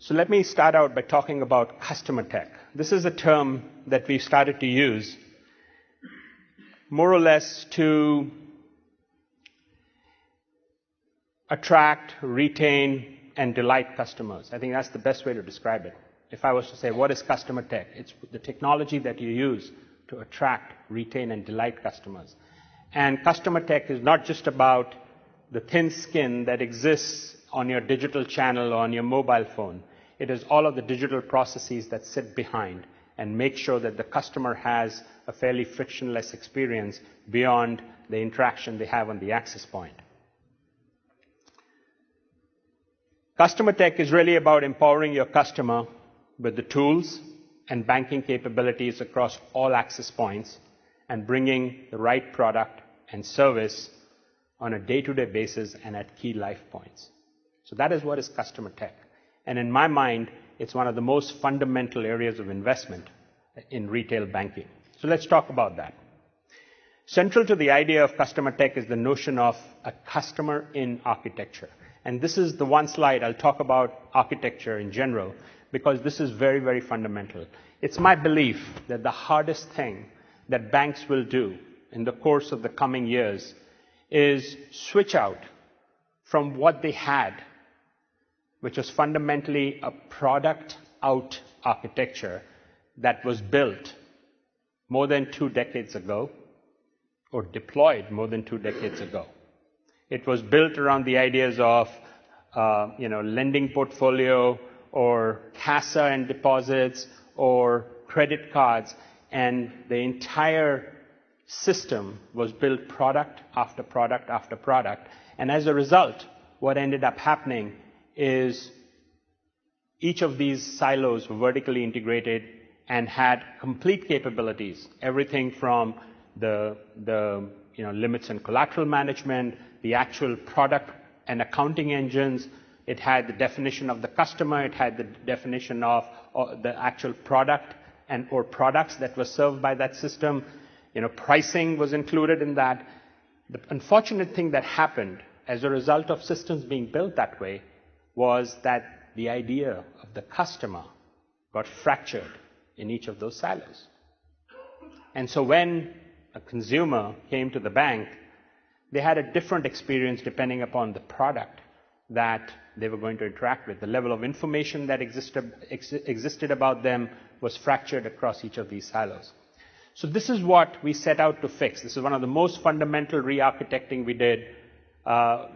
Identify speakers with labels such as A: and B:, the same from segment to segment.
A: So let me start out by talking about customer tech. This is a term that we've started to use more or less to attract, retain, and delight customers. I think that's the best way to describe it. If I was to say, what is customer tech? It's the technology that you use to attract, retain, and delight customers. And customer tech is not just about the thin skin that exists on your digital channel or on your mobile phone. It is all of the digital processes that sit behind and make sure that the customer has a fairly frictionless experience beyond the interaction they have on the access point. Customer tech is really about empowering your customer with the tools and banking capabilities across all access points and bringing the right product and service on a day-to-day basis and at key life points. So that is what is customer tech. And in my mind, it's one of the most fundamental areas of investment in retail banking. So let's talk about that. Central to the idea of customer tech is the notion of a customer in architecture. And this is the one slide I'll talk about architecture in general, because this is very, very fundamental. It's my belief that the hardest thing that banks will do in the course of the coming years is switch out from what they had, which was fundamentally a product-out architecture that was built more than 2 decades ago or deployed more than 2 decades ago. It was built around the ideas of lending portfolio or CASA and deposits or credit cards, and the entire system was built product after product after product. And as a result, what ended up happening is each of these silos were vertically integrated and had complete capabilities, everything from the limits and collateral management, the actual product and accounting engines. It had the definition of the customer. It had the definition of the actual product and or products that were served by that system. Pricing was included in that. The unfortunate thing that happened as a result of systems being built that way was that the idea of the customer got fractured in each of those silos. And so when a consumer came to the bank, they had a different experience depending upon the product that they were going to interact with. The level of information that existed about them was fractured across each of these silos. So this is what we set out to fix. This is one of the most fundamental re-architecting we did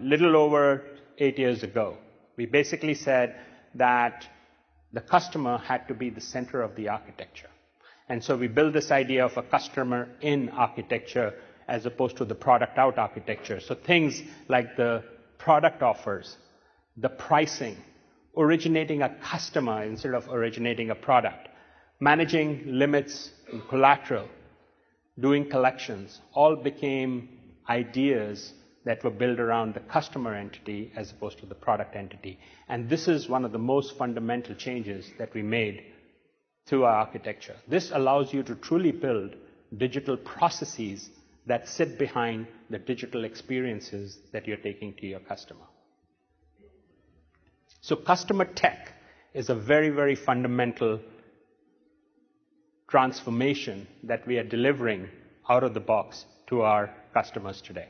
A: little over 8 years ago. We basically said that the customer had to be the center of the architecture. And so we built this idea of a customer in architecture as opposed to the product out architecture. So things like the product offers, the pricing, originating a customer instead of originating a product, managing limits and collateral, doing collections, all became ideas that were built around the customer entity as opposed to the product entity. And this is one of the most fundamental changes that we made to our architecture. This allows you to truly build digital processes that sit behind the digital experiences that you're taking to your customer. So customer tech is a very, very fundamental transformation that we are delivering out of the box to our customers today.